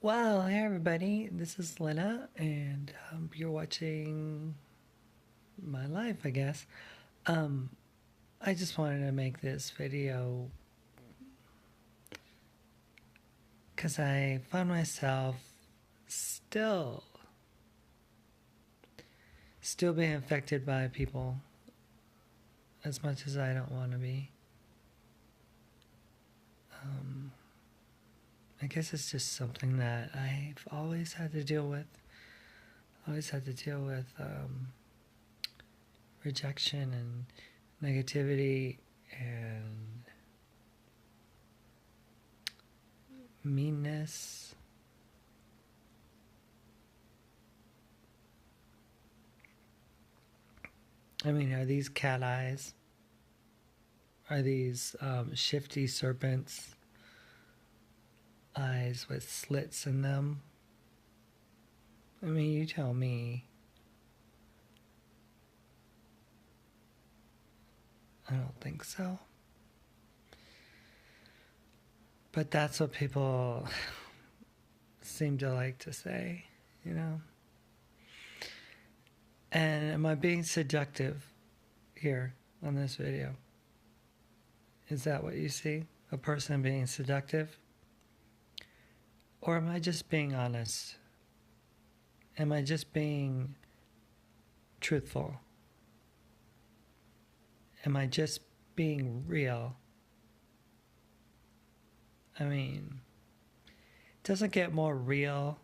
Well, hey everybody, this is Lena, and you're watching my life, I guess. Um, I just wanted to make this video because I found myself still, still being affected by people as much as I don't want to be. I guess it's just something that I've always had to deal with. Always had to deal with rejection and negativity and meanness. I mean, are these cat eyes? Are these shifty serpents' eyes with slits in them? I mean, you tell me. I don't think so. But that's what people seem to like to say, you know? And am I being seductive here on this video? Is that what you see? A person being seductive? Or am I just being honest? Am I just being truthful? Am I just being real? I mean, it doesn't get more real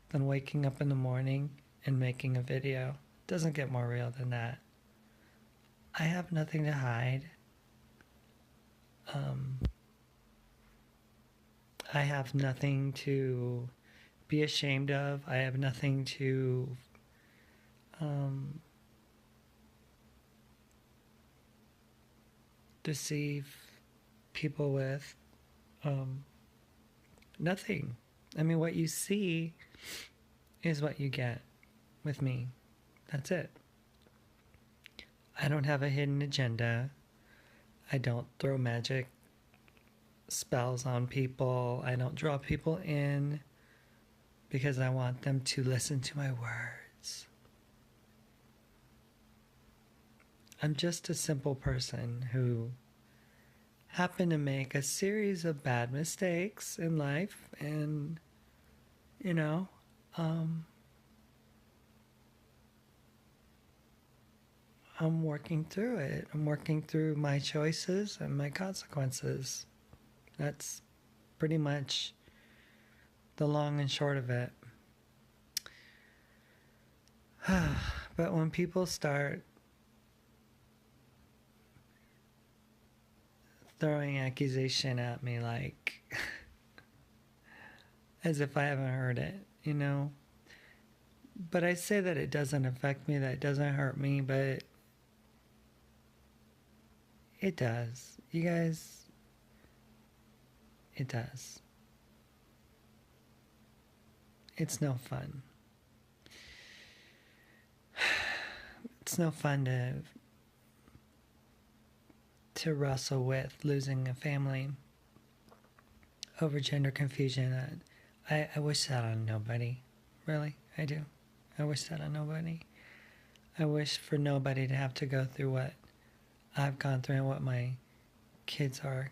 than waking up in the morning and making a video. It doesn't get more real than that. I have nothing to hide. I have nothing to be ashamed of. I have nothing to deceive people with. Nothing. I mean, what you see is what you get with me. That's it. I don't have a hidden agenda. I don't throw magic spells on people. I don't draw people in because I want them to listen to my words. I'm just a simple person who happened to make a series of bad mistakes in life, and you know, I'm working through it. I'm working through my choices and my consequences. That's pretty much the long and short of it. But when people start throwing accusation at me like as if I haven't heard it, you know? But I say that it doesn't affect me, that it doesn't hurt me, but it does. You guys, it does. It's no fun. It's no fun to wrestle with losing a family over gender confusion. I wish that on nobody. Really, I do. I wish that on nobody. I wish for nobody to have to go through what I've gone through and what my kids are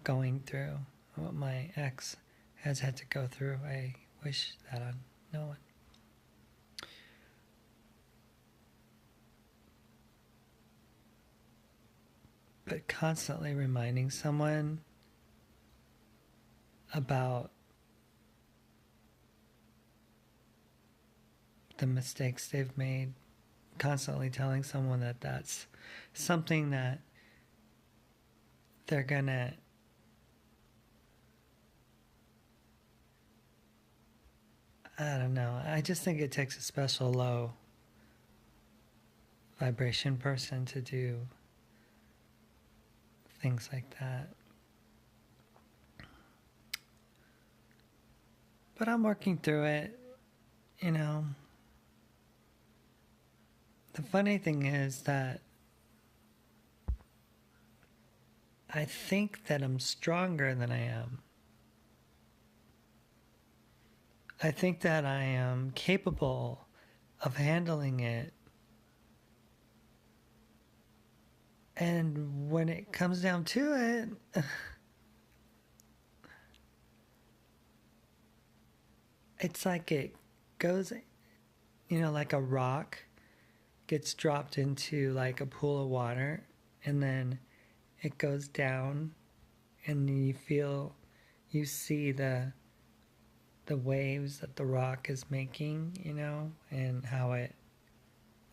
going through, what my ex has had to go through. I wish that on no one. But constantly reminding someone about the mistakes they've made, constantly telling someone that that's something that they're gonna I don't know. I just think it takes a special low vibration person to do things like that. But I'm working through it, you know. The funny thing is that I think that I'm stronger than I am. I think that I am capable of handling it. And when it comes down to it, it's like it goes, like a rock gets dropped into like a pool of water, and then it goes down, and you see the waves that the rock is making, and how it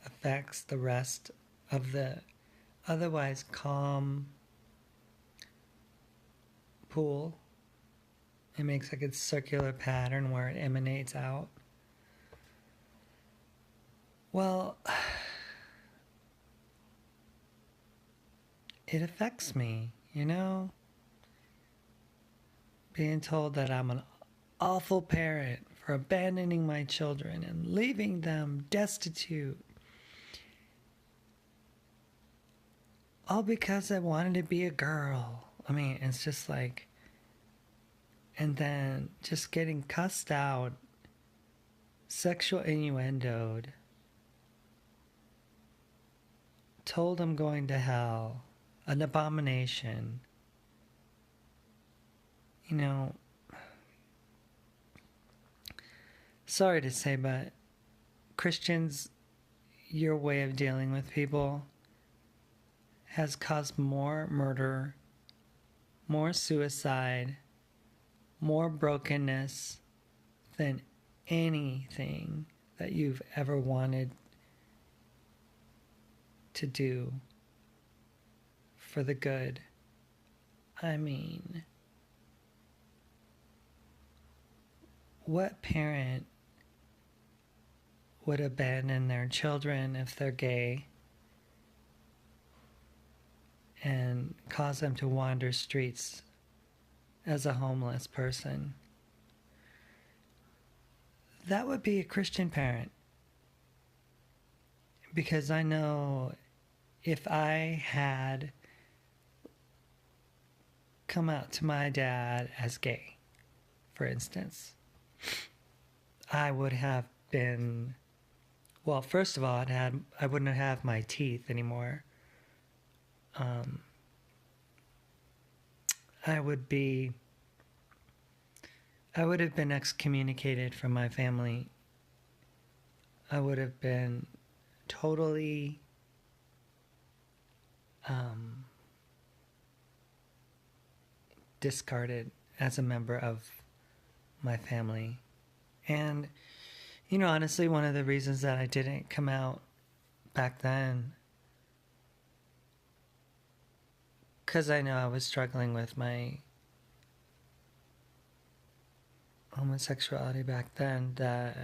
affects the rest of the otherwise calm pool. It makes like a circular pattern where it emanates out. Well, it affects me, being told that I'm an awful parent for abandoning my children and leaving them destitute. All because I wanted to be a girl. I mean, it's just like, and then just getting cussed out, sexual innuendoed, told I'm going to hell, an abomination. Sorry to say, but Christians, your way of dealing with people has caused more murder, more suicide, more brokenness than anything that you've ever wanted to do for the good. I mean, what parent would abandon their children if they're gay and cause them to wander streets as a homeless person? That would be a Christian parent. Because I know if I had come out to my dad as gay, for instance, I would have been, well, first of all, I wouldn't have my teeth anymore. I would have been excommunicated from my family. I would have been totally discarded as a member of my family. And, honestly, one of the reasons that I didn't come out back then, because I know I was struggling with my homosexuality back then, that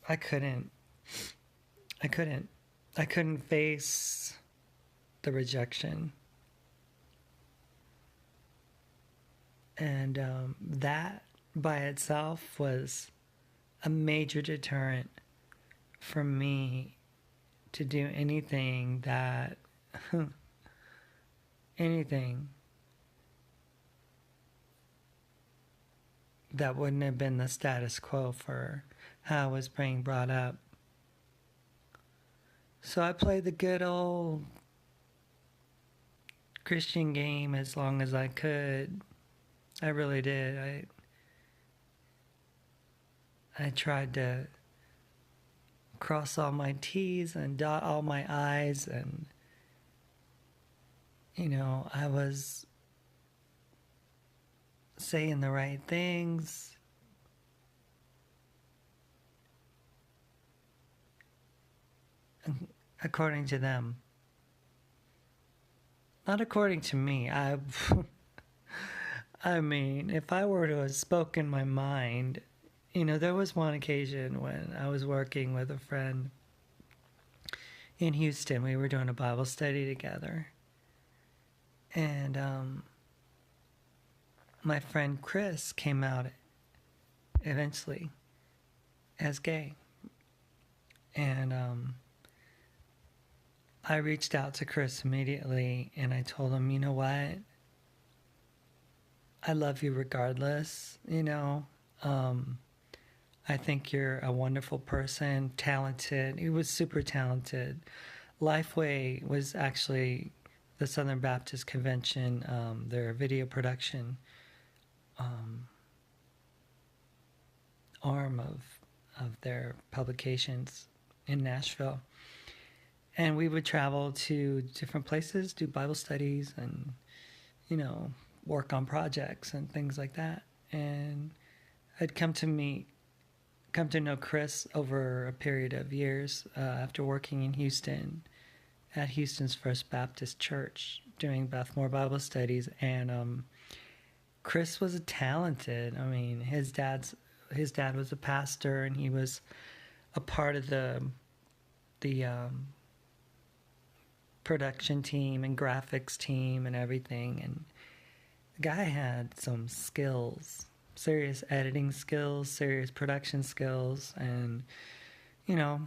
I couldn't face the rejection. And that by itself was a major deterrent for me to do anything that that wouldn't have been the status quo for how I was being brought up. So I played the good old Christian game as long as I could. I really did. I tried to cross all my T's and dot all my I's, and I was saying the right things. According to them. Not according to me. I mean, if I were to have spoken my mind, there was one occasion when I was working with a friend in Houston. We were doing a Bible study together. And my friend Chris came out eventually as gay. And I reached out to Chris immediately, and I told him, you know what? I love you regardless, you know. I think you're a wonderful person, talented. He was super talented. Lifeway was actually the Southern Baptist Convention, their video production arm of their publications in Nashville. And we would travel to different places, do Bible studies, and, you know, work on projects and things like that. And I'd come to know Chris over a period of years after working in Houston at Houston's First Baptist Church doing Bethmore Bible studies. And Chris was talented. I mean, his dad was a pastor, and he was a part of the production team and graphics team and everything. And the guy had some skills, serious editing skills, serious production skills. And, you know,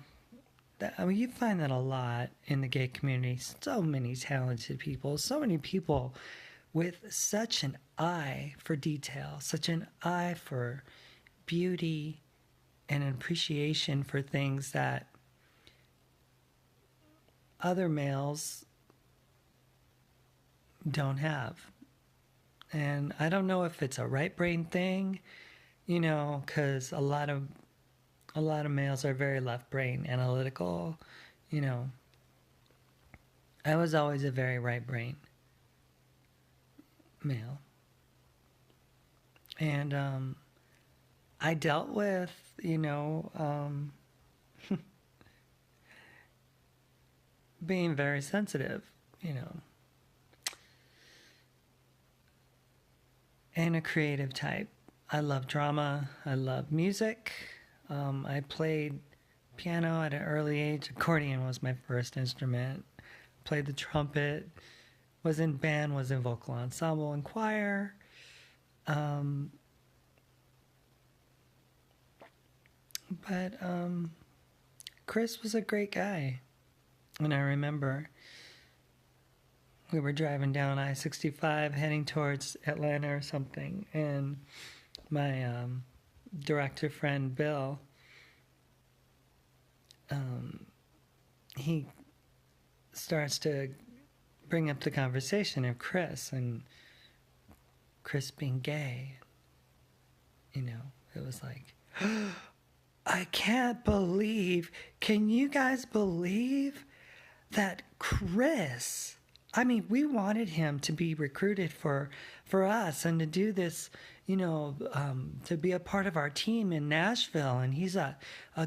I mean, you find that a lot in the gay community. So many talented people, so many people with such an eye for detail, such an eye for beauty and an appreciation for things that other males don't have. And I don't know if it's a right brain thing, you know, because a lot of males are very left brain analytical, you know. I was always a very right brain male. And I dealt with, you know, being very sensitive, you know, and a creative type. I love drama. I love music. I played piano at an early age. Accordion was my first instrument. Played the trumpet. Was in band. Was in vocal ensemble and choir. But Chris was a great guy. And I remember we were driving down I-65 heading towards Atlanta or something, and my director friend Bill, he starts to bring up the conversation of Chris and Chris being gay. You know, it was like, I can't believe, can you guys believe that Chris, I mean, we wanted him to be recruited for us and to do this, you know, to be a part of our team in Nashville. And he's a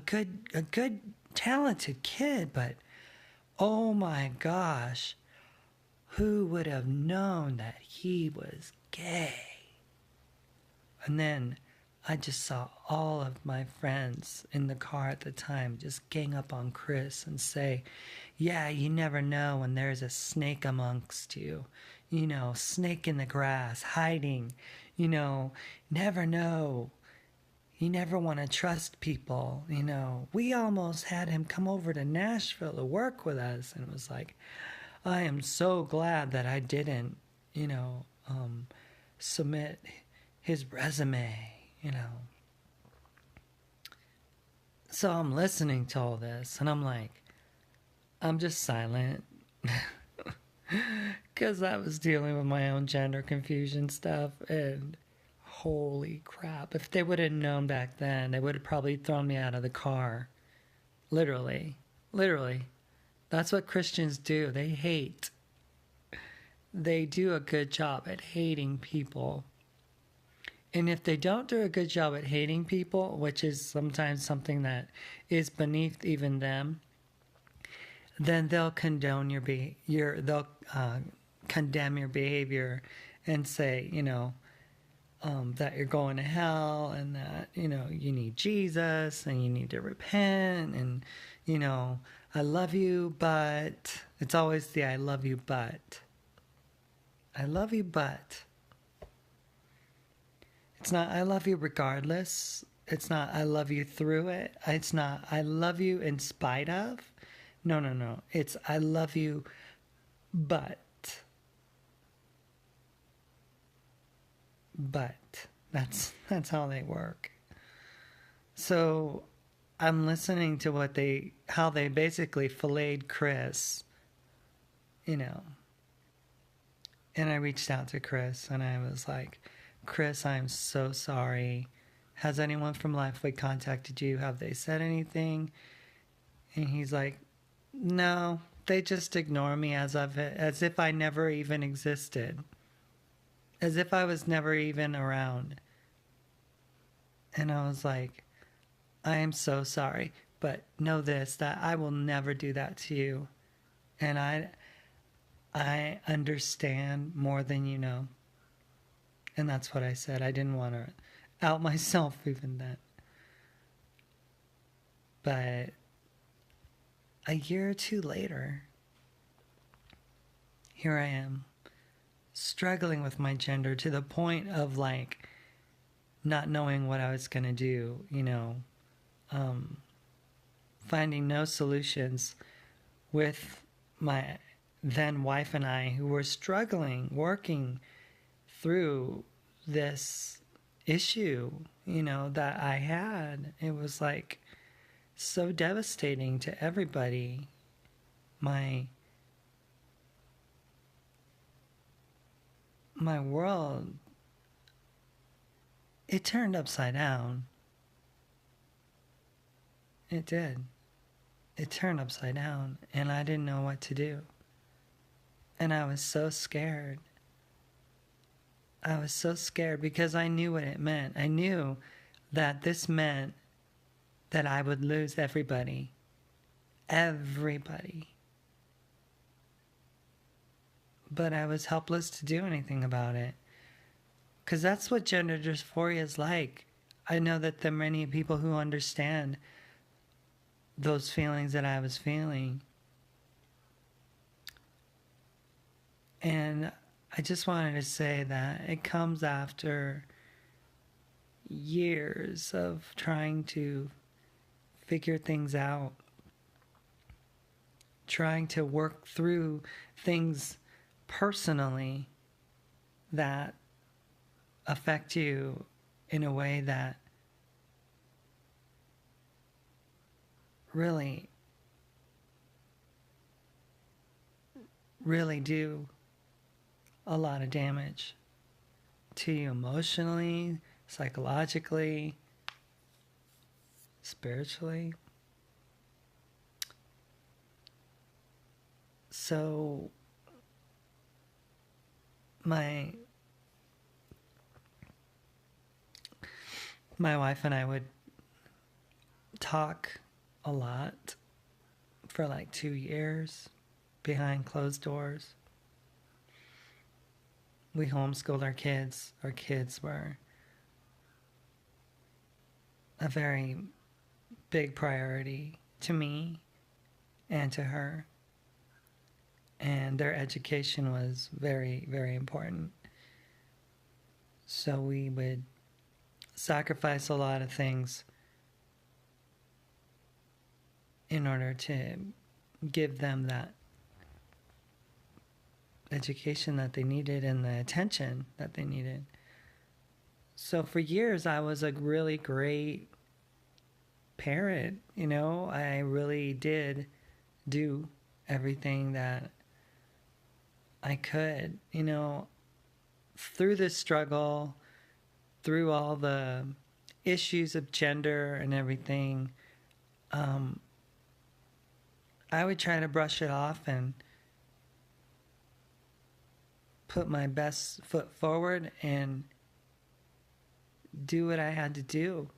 good, talented kid, but oh my gosh, who would have known that he was gay? And then I just saw all of my friends in the car at the time just gang up on Chris and say, yeah, you never know when there's a snake amongst you. You know, snake in the grass, hiding. You know, never know. You never want to trust people, you know. We almost had him come over to Nashville to work with us. And it was like, I am so glad that I didn't, you know, submit his resume. You know. So I'm listening to all this, and I'm like, I'm just silent. Because I was dealing with my own gender confusion stuff, and holy crap. If they would have known back then, they would have probably thrown me out of the car. Literally. Literally. That's what Christians do. They hate. They do a good job at hating people. And if they don't do a good job at hating people, which is sometimes something that is beneath even them, then they'll condone they'll condemn your behavior and say, you know, that you're going to hell and that, you know, you need Jesus and you need to repent and, you know, I love you, but it's always the I love you, but. I love you, but. It's not I love you regardless. It's not I love you through it. It's not I love you in spite of. No. It's I love you, but. but that's how they work. So I'm listening to how they basically filleted Chris, you know. And I reached out to Chris and I was like, Chris, I'm so sorry. Has anyone from Lifeway contacted you? Have they said anything? And he's like, no, they just ignore me as if I never even existed. As if I was never even around. And I was like, I am so sorry, but know this, that I will never do that to you. And I understand more than you know. And that's what I said. I didn't want to out myself even then. But a year or two later, here I am, struggling with my gender to the point of like not knowing what I was going to do, finding no solutions with my then wife and I, who were struggling, working through this issue, that I had. It was like so devastating to everybody. My world, it turned upside down. It did. It turned upside down, and I didn't know what to do. And I was so scared. I was so scared because I knew what it meant. I knew that this meant that I would lose everybody. Everybody. But I was helpless to do anything about it. Because that's what gender dysphoria is like. I know that there are many people who understand those feelings that I was feeling. And I just wanted to say that it comes after years of trying to figure things out, trying to work through things personally that affect you in a way that really, really do a lot of damage to you emotionally, psychologically, spiritually. So my wife and I would talk a lot for like 2 years behind closed doors. We homeschooled our kids. Our kids were a very big priority to me and to her. And their education was very, very important. So we would sacrifice a lot of things in order to give them that education that they needed and the attention that they needed. So for years, I was a really great parent. I really did do everything that I could, through this struggle, through all the issues of gender and everything. I would try to brush it off and put my best foot forward and do what I had to do.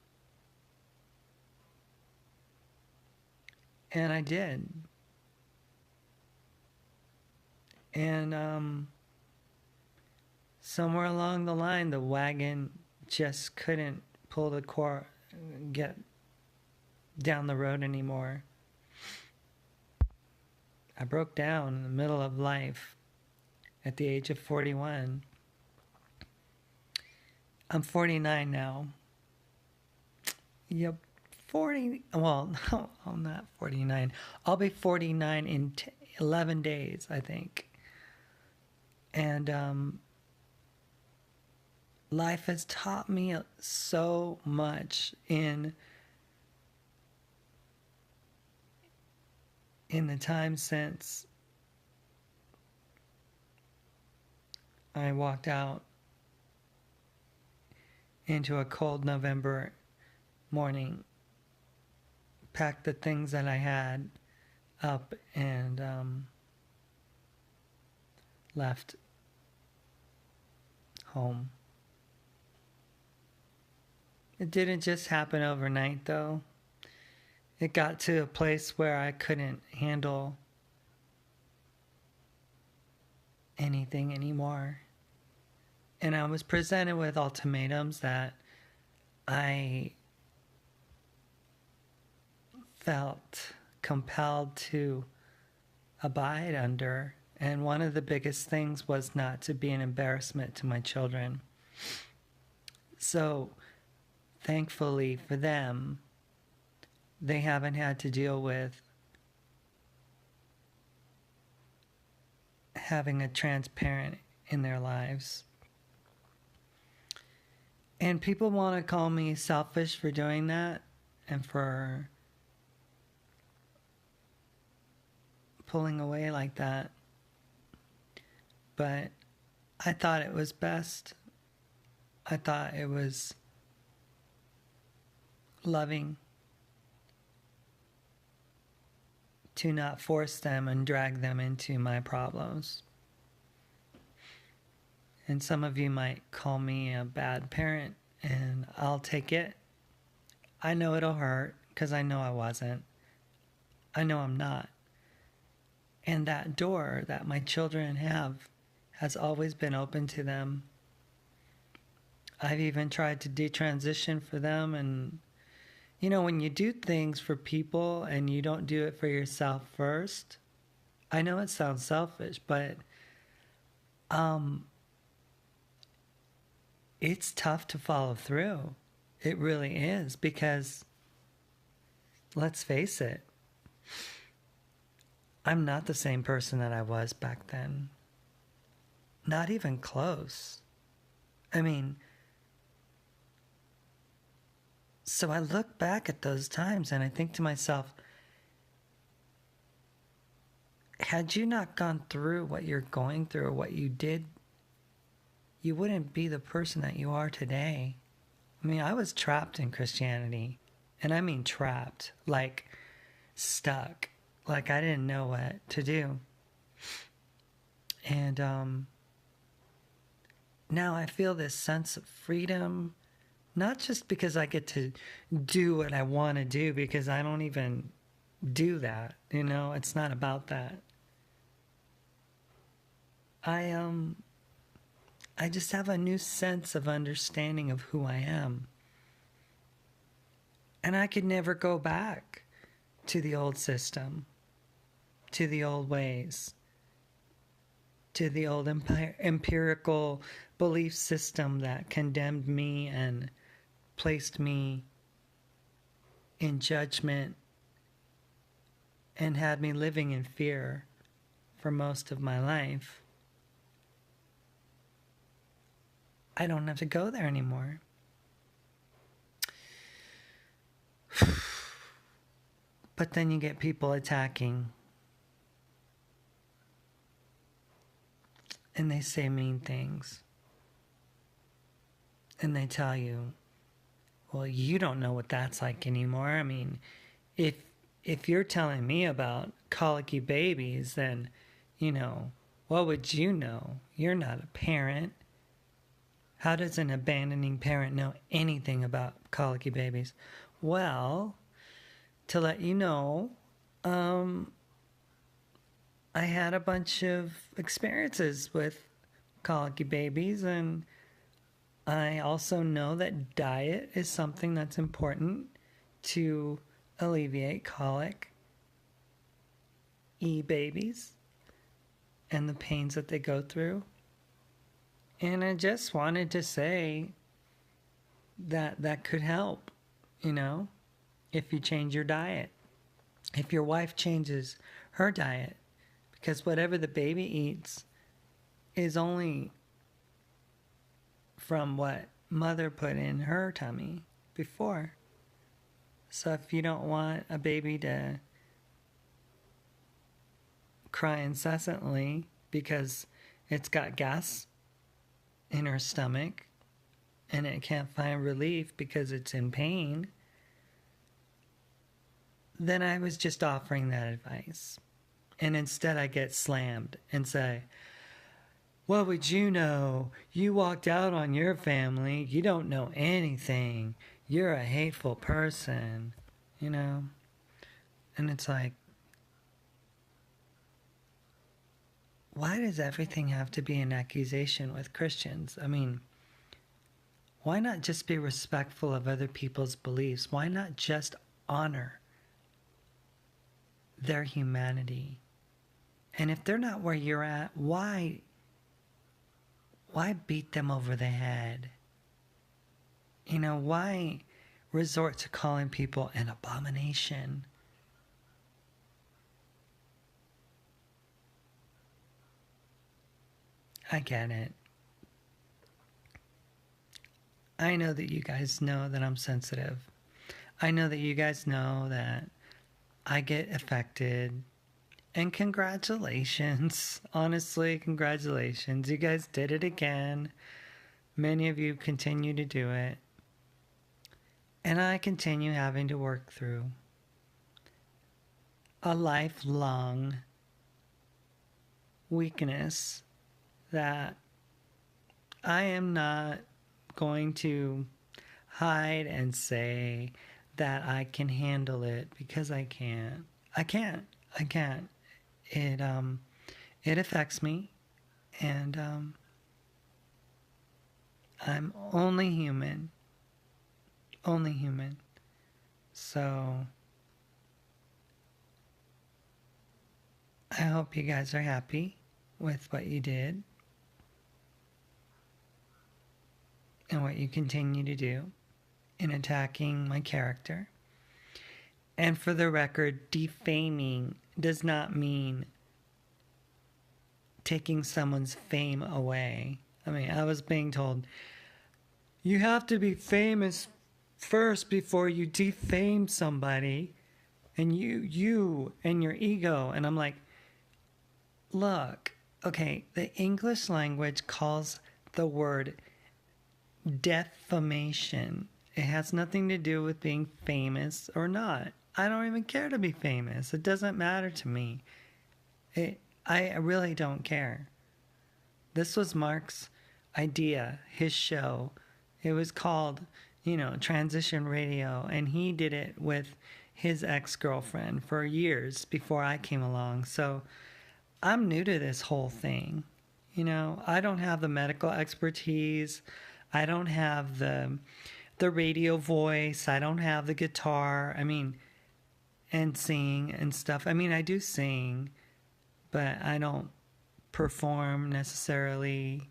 And I did. And somewhere along the line, the wagon just couldn't pull the get down the road anymore. I broke down in the middle of life at the age of 41. I'm 49 now. Yep, 40. Well, no, I'm not 49. I'll be 49 in 11 days, I think. And life has taught me so much in the time since I walked out into a cold November morning, packed the things that I had up, and left home. It didn't just happen overnight, though. It got to a place where I couldn't handle anything anymore. And I was presented with ultimatums that I felt compelled to abide under. And one of the biggest things was not to be an embarrassment to my children. So, thankfully for them, they haven't had to deal with having a trans parent in their lives. And people want to call me selfish for doing that and for pulling away like that. But I thought it was best. I thought it was loving to not force them and drag them into my problems. And some of you might call me a bad parent, and I'll take it. I know it'll hurt, because I know I wasn't. I know I'm not. And that door that my children have has always been open to them. I've even tried to detransition for them. And, you know, when you do things for people and you don't do it for yourself first, I know it sounds selfish, but it's tough to follow through. It really is, because let's face it, I'm not the same person that I was back then. Not even close. I mean, so I look back at those times and I think to myself, had you not gone through what you're going through or what you did, you wouldn't be the person that you are today. I mean, I was trapped in Christianity. And I mean trapped, like stuck. Like I didn't know what to do. And now I feel this sense of freedom, not just because I get to do what I want to do, because I don't even do that, you know, it's not about that. I just have a new sense of understanding of who I am. And I could never go back to the old system, to the old ways, to the old empirical belief system that condemned me and placed me in judgment and had me living in fear for most of my life. I don't have to go there anymore. But then you get people attacking. And they say mean things. And they tell you, well, you don't know what that's like anymore. I mean, if you're telling me about colicky babies, then, you know, what would you know? You're not a parent. How does an abandoning parent know anything about colicky babies? Well, to let you know, I had a bunch of experiences with colicky babies, and I also know that diet is something that's important to alleviate colic babies and the pains that they go through. And I just wanted to say that that could help, you know, if you change your diet, if your wife changes her diet, because whatever the baby eats is only from what mother put in her tummy before. So if you don't want a baby to cry incessantly because it's got gas in her stomach and it can't find relief because it's in pain, then I was just offering that advice. And instead I get slammed and say, what would you know? You walked out on your family. You don't know anything. You're a hateful person, you know? And it's like, why does everything have to be an accusation with Christians? I mean, why not just be respectful of other people's beliefs? Why not just honor their humanity? And if they're not where you're at, why beat them over the head? You know, why resort to calling people an abomination? I get it. I know that you guys know that I'm sensitive. I know that you guys know that I get affected. And congratulations. Honestly, congratulations. You guys did it again. Many of you continue to do it. And I continue having to work through a lifelong weakness that I am not going to hide and say that I can handle it, because I can't. I can't. It affects me, and I'm only human. Only human. So I hope you guys are happy with what you did and what you continue to do in attacking my character. And for the record, defaming does not mean taking someone's fame away. I mean, I was being told, you have to be famous first before you defame somebody, and you and your ego. And I'm like, look, okay, the English language calls the word defamation. It has nothing to do with being famous or not. I don't even care to be famous. It doesn't matter to me. I really don't care. This was Mark's idea, his show. It was called, Transition Radio, and he did it with his ex-girlfriend for years before I came along. So I'm new to this whole thing. I don't have the medical expertise. I don't have the radio voice. I don't have the guitar. And sing and stuff. I do sing, but I don't perform necessarily.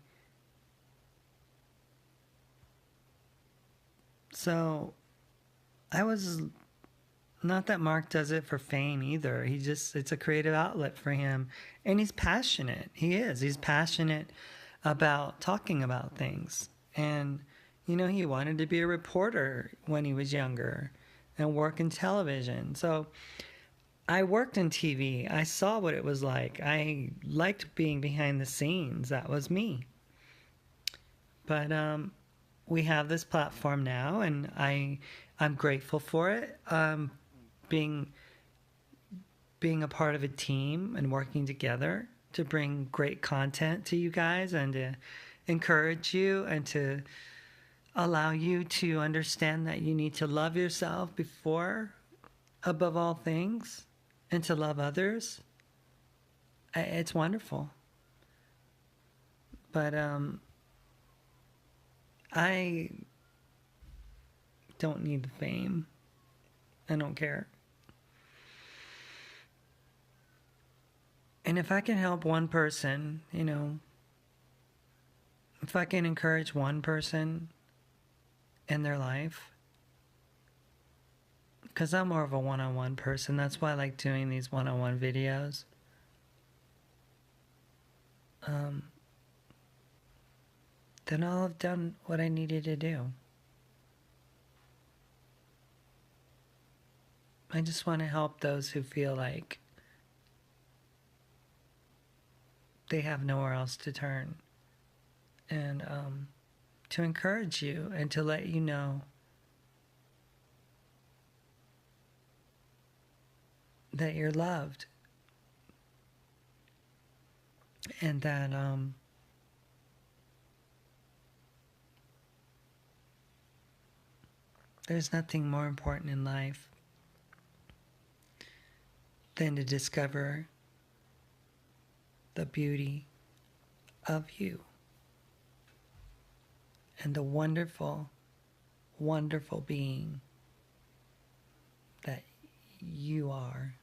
So I was, not that Mark does it for fame either. It's a creative outlet for him. And he's passionate. He's passionate about talking about things. And, he wanted to be a reporter when he was younger and work in television. So I worked in TV. I saw what it was like. I liked being behind the scenes. That was me. But we have this platform now, and I'm grateful for it. Being a part of a team and working together to bring great content to you guys and to encourage you and to allow you to understand that you need to love yourself above all things, and to love others. It's wonderful. But I don't need the fame. I don't care. And if I can help one person, if I can encourage one person in their life, because I'm more of a one-on-one person. That's why I like doing these one-on-one videos. then I'll have done what I needed to do. I just want to help those who feel like they have nowhere else to turn, and to encourage you and to let you know that you're loved, and that there's nothing more important in life than to discover the beauty of you and the wonderful, wonderful being that you are,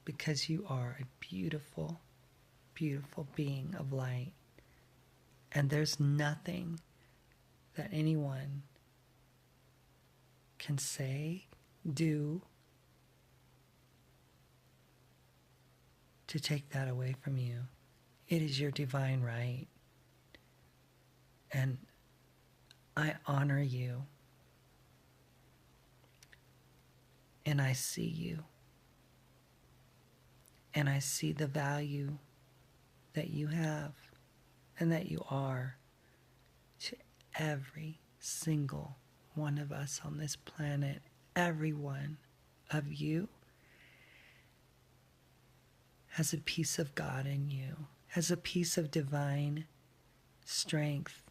because you are a beautiful, beautiful being of light. And there's nothing that anyone can say, do, to take that away from you. It is your divine right. And I honor you. And I see you. And I see the value that you have and that you are to every single one of us on this planet. Every one of you has a piece of God in you, has a piece of divine strength,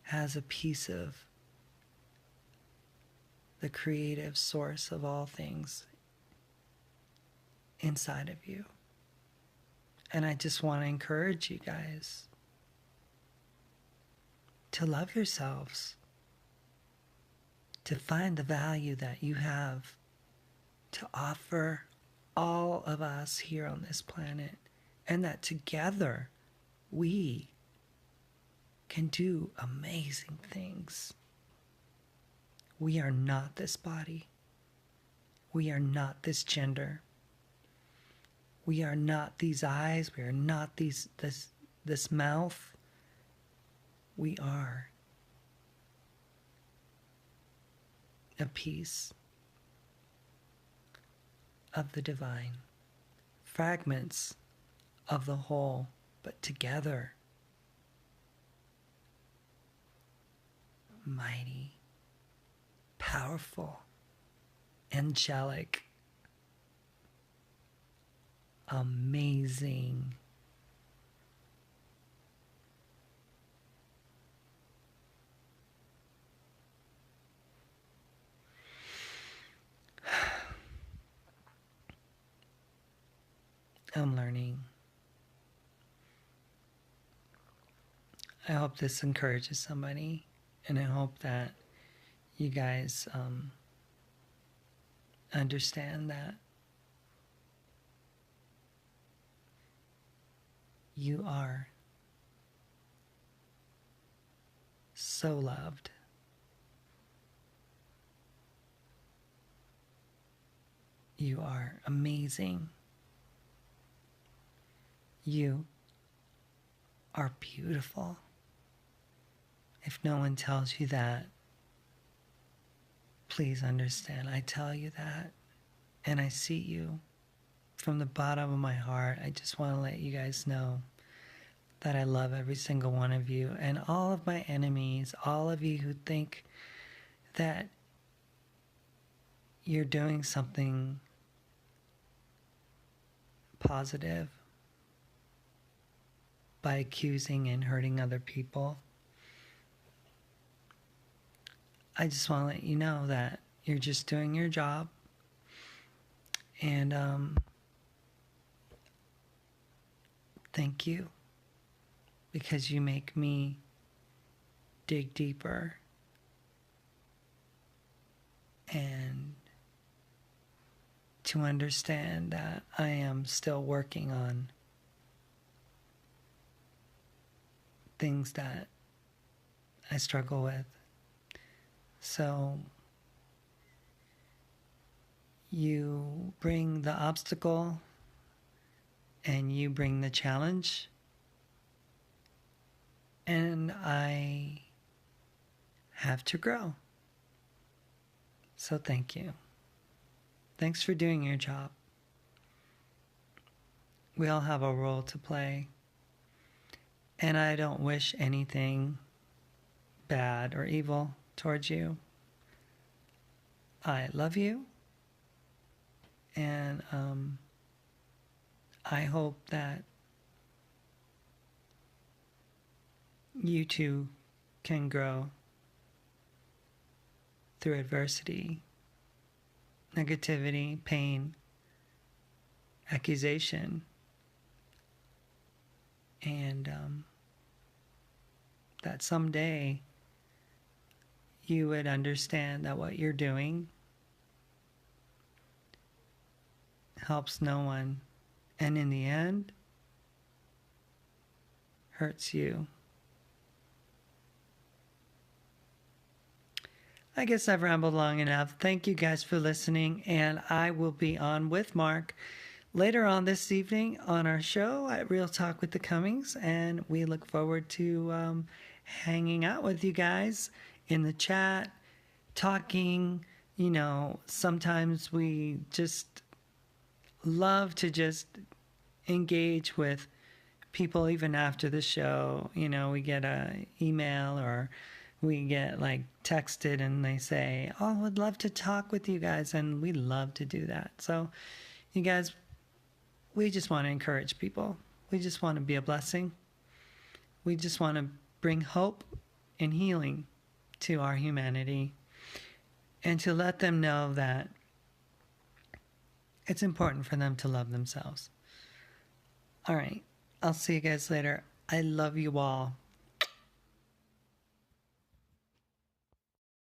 has a piece of the creative source of all things inside of you. And I just want to encourage you guys to love yourselves, to find the value that you have to offer all of us here on this planet, and that together we can do amazing things. We are not this body. We are not this gender. We are not these eyes. We are not this mouth. We are a piece of the divine, fragments of the whole, but together, mighty, powerful, angelic, amazing, I'm learning. I hope this encourages somebody, and I hope that you guys understand that you are so loved. You are amazing. You are beautiful. If no one tells you that, please understand. I tell you that, and I see you from the bottom of my heart. I just want to let you guys know that I love every single one of you, and all of my enemies, all of you who think that you're doing something positive by accusing and hurting other people. I just want to let you know that you're just doing your job, and thank you, because you make me dig deeper and to understand that I am still working on things that I struggle with. So you bring the obstacle and you bring the challenge, and I have to grow. So thank you. Thanks for doing your job. We all have a role to play, and I don't wish anything bad or evil towards you. I love you, and I hope that you too can grow through adversity, negativity, pain, accusation, and that someday you would understand that what you're doing helps no one, and in the end, hurts you. I guess I've rambled long enough. Thank you guys for listening, and I will be on with Mark later on this evening on our show at Real Talk with the Cummings, and we look forward to hanging out with you guys in the chat, talking. You know, sometimes we just love to just engage with people even after the show. You know, we get an email or we get like texted and they say, oh, I would love to talk with you guys, and we love to do that. So you guys, we just want to encourage people. We just want to be a blessing. We just want to bring hope and healing to our humanity, and to let them know that it's important for them to love themselves. All right. I'll see you guys later. I love you all.